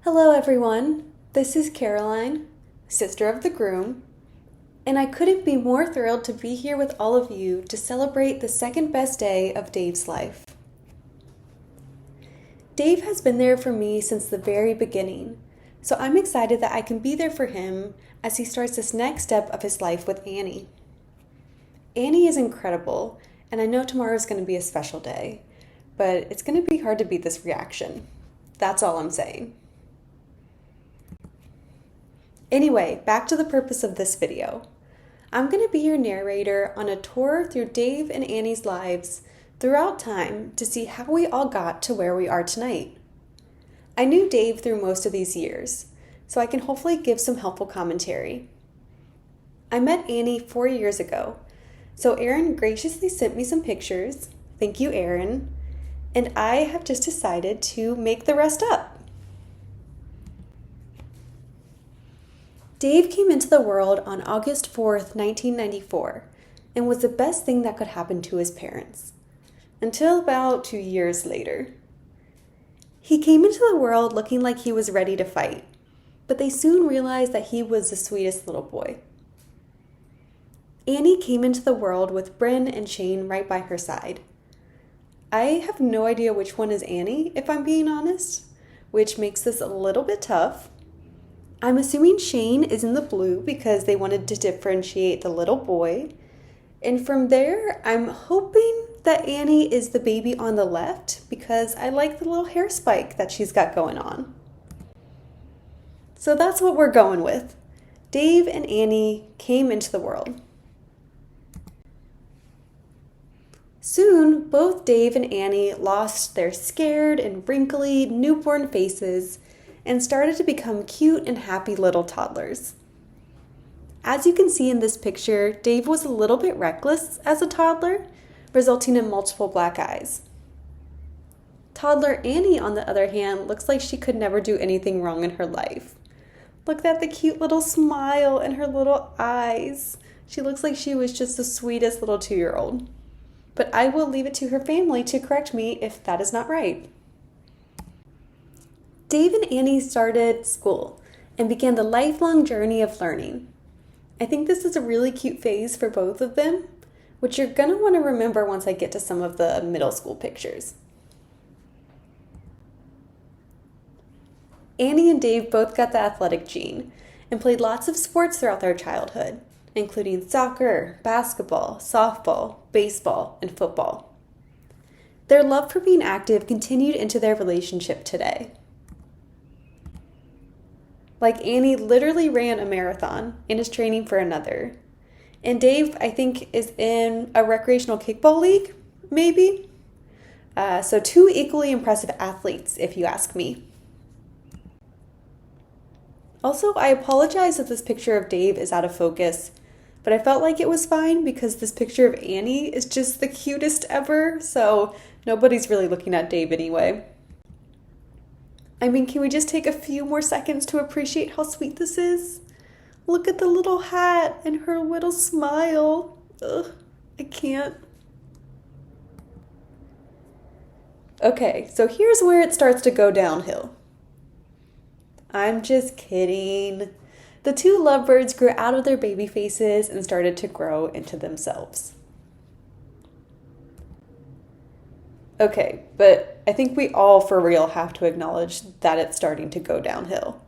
Hello, everyone. This is Caroline, sister of the groom, and I couldn't be more thrilled to be here with all of you to celebrate the second best day of Dave's life. Dave has been there for me since the very beginning, so I'm excited that I can be there for him as he starts this next step of his life with Annie. Annie is incredible, and I know tomorrow is going to be a special day, but it's going to be hard to beat this reaction. That's all I'm saying. Anyway, back to the purpose of this video. I'm going to be your narrator on a tour through Dave and Annie's lives throughout time to see how we all got to where we are tonight. I knew Dave through most of these years, so I can hopefully give some helpful commentary. I met Annie 4 years ago, so Aaron graciously sent me some pictures. Thank you, Aaron. And I have just decided to make the rest up. Dave came into the world on August 4th, 1994, and was the best thing that could happen to his parents. Until about 2 years later. He came into the world looking like he was ready to fight, but they soon realized that he was the sweetest little boy. Annie came into the world with Bryn and Shane right by her side. I have no idea which one is Annie, if I'm being honest, which makes this a little bit tough. I'm assuming Shane is in the blue because they wanted to differentiate the little boy. And from there, I'm hoping that Annie is the baby on the left because I like the little hair spike that she's got going on. So that's what we're going with. Dave and Annie came into the world. Soon, both Dave and Annie lost their scared and wrinkly newborn faces and started to become cute and happy little toddlers. As you can see in this picture, Dave was a little bit reckless as a toddler, resulting in multiple black eyes. Toddler Annie, on the other hand, looks like she could never do anything wrong in her life. Look at the cute little smile and her little eyes. She looks like she was just the sweetest little 2-year-old. But I will leave it to her family to correct me if that is not right. Dave and Annie started school and began the lifelong journey of learning. I think this is a really cute phase for both of them, which you're going to want to remember once I get to some of the middle school pictures. Annie and Dave both got the athletic gene and played lots of sports throughout their childhood, including soccer, basketball, softball, baseball, and football. Their love for being active continued into their relationship today. Like Annie literally ran a marathon and is training for another. And Dave, I think, is in a recreational kickball league, maybe? So 2 equally impressive athletes, if you ask me. Also, I apologize if this picture of Dave is out of focus, but I felt like it was fine because this picture of Annie is just the cutest ever, so nobody's really looking at Dave anyway. I mean, can we just take a few more seconds to appreciate how sweet this is? Look at the little hat and her little smile. Ugh, I can't. Okay, so here's where it starts to go downhill. I'm just kidding. The 2 lovebirds grew out of their baby faces and started to grow into themselves. Okay, but I think we all for real have to acknowledge that it's starting to go downhill.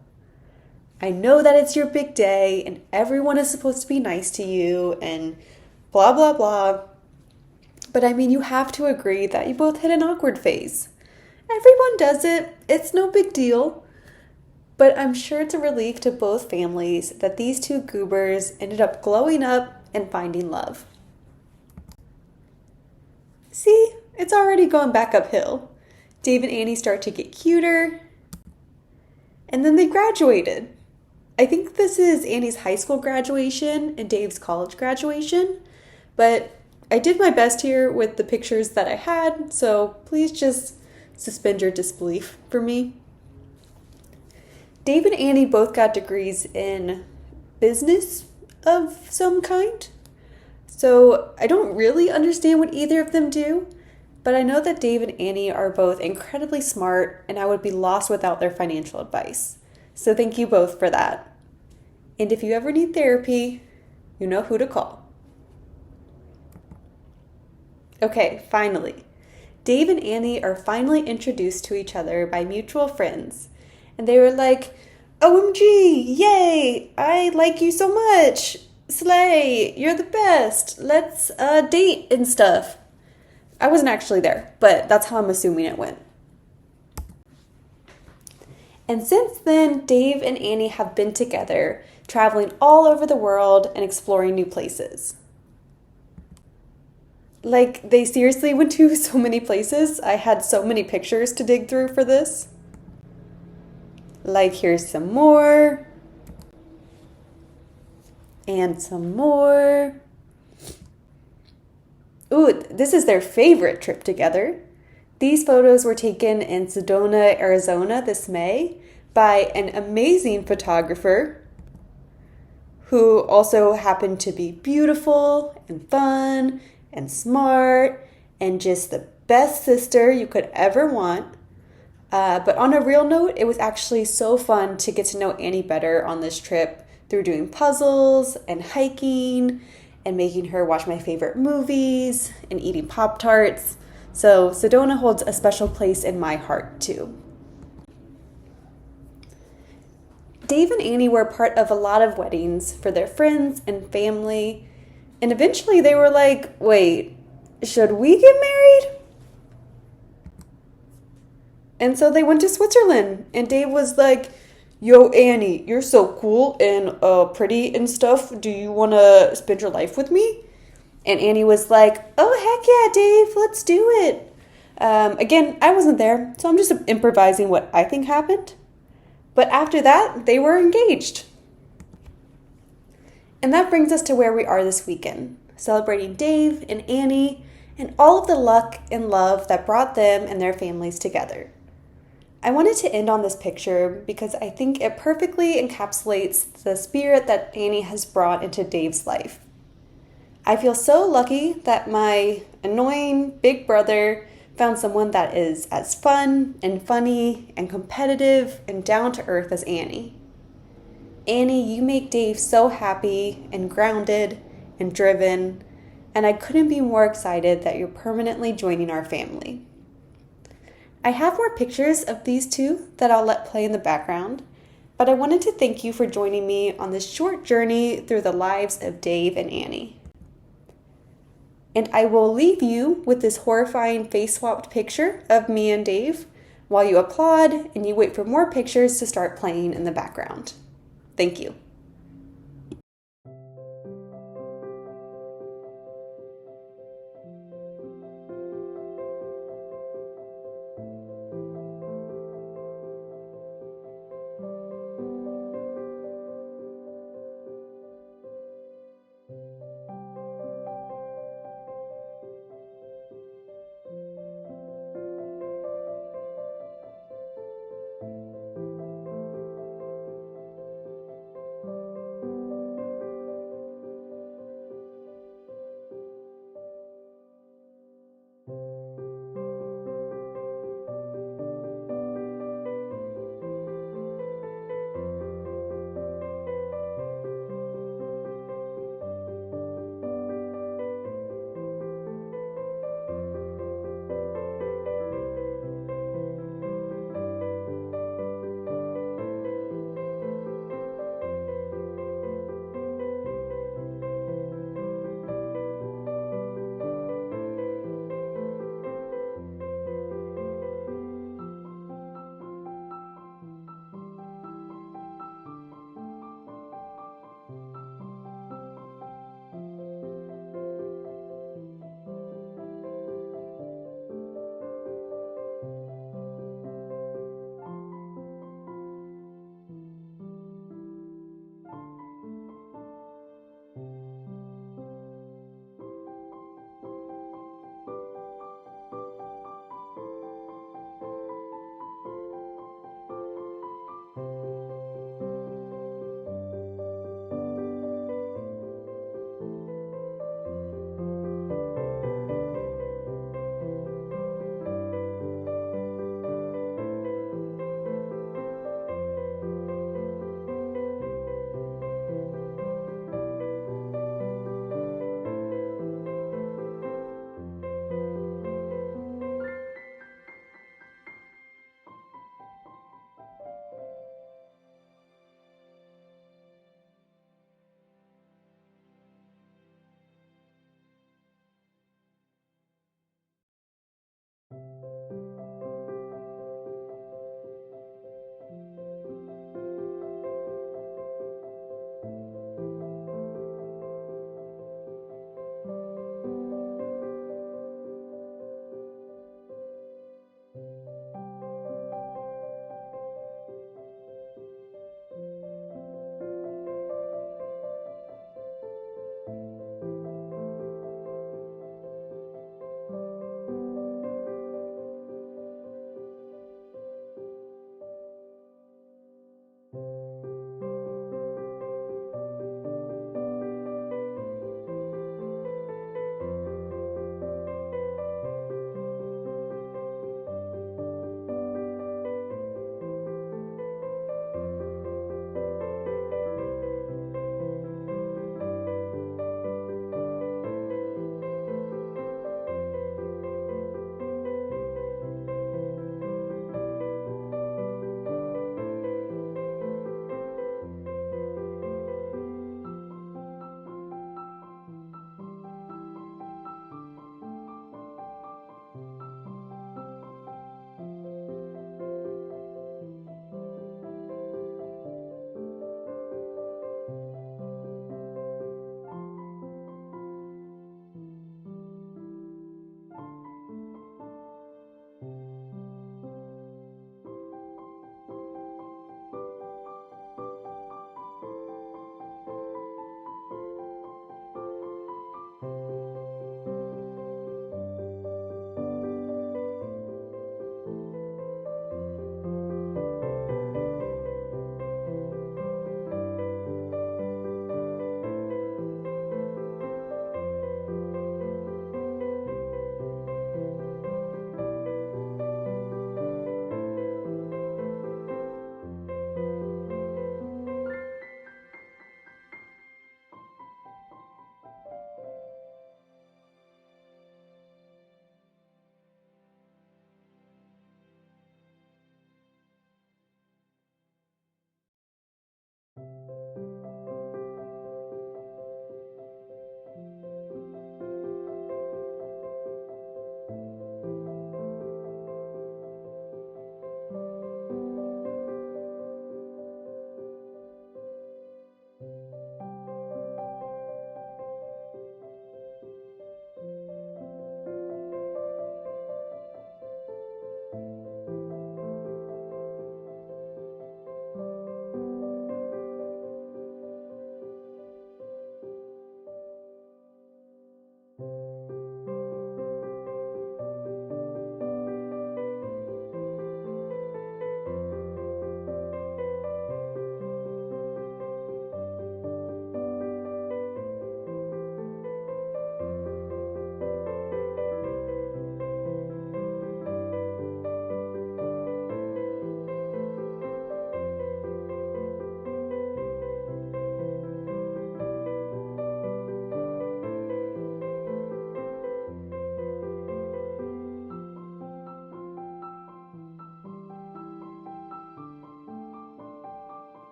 I know that it's your big day and everyone is supposed to be nice to you and blah, blah, blah. But I mean, you have to agree that you both hit an awkward phase. Everyone does it. It's no big deal. But I'm sure it's a relief to both families that these 2 goobers ended up glowing up and finding love. See? It's already going back uphill. Dave and Annie start to get cuter. And then they graduated. I think this is Annie's high school graduation and Dave's college graduation. But I did my best here with the pictures that I had, so please just suspend your disbelief for me. Dave and Annie both got degrees in business of some kind. So I don't really understand what either of them do. but I know that Dave and Annie are both incredibly smart, and I would be lost without their financial advice. So thank you both for that. And if you ever need therapy, you know who to call. Okay, finally. Dave and Annie are finally introduced to each other by mutual friends. And they were like, OMG, yay, I like you so much. Slay, you're the best. Let's date and stuff. I wasn't actually there, but that's how I'm assuming it went. And since then, Dave and Annie have been together, traveling all over the world and exploring new places. Like, they seriously went to so many places. I had so many pictures to dig through for this. Like, here's some more. And some more. Ooh, this is their favorite trip together. These photos were taken in Sedona, Arizona this May by an amazing photographer who also happened to be beautiful and fun and smart and just the best sister you could ever want. But on a real note, it was actually so fun to get to know Annie better on this trip through doing puzzles and hiking and making her watch my favorite movies and eating Pop-Tarts. So Sedona holds a special place in my heart too. Dave and Annie were part of a lot of weddings for their friends and family, and eventually they were like, wait, should we get married? And so they went to Switzerland, and Dave was like, yo, Annie, you're so cool and pretty and stuff. Do you want to spend your life with me? And Annie was like, oh, heck yeah, Dave, let's do it. Again, I wasn't there, so I'm just improvising what I think happened. But after that, they were engaged. And that brings us to where we are this weekend, celebrating Dave and Annie and all of the luck and love that brought them and their families together. I wanted to end on this picture because I think it perfectly encapsulates the spirit that Annie has brought into Dave's life. I feel so lucky that my annoying big brother found someone that is as fun and funny and competitive and down to earth as Annie. Annie, you make Dave so happy and grounded and driven, and I couldn't be more excited that you're permanently joining our family. I have more pictures of these two that I'll let play in the background, but I wanted to thank you for joining me on this short journey through the lives of Dave and Annie. And I will leave you with this horrifying face-swapped picture of me and Dave while you applaud and you wait for more pictures to start playing in the background. Thank you.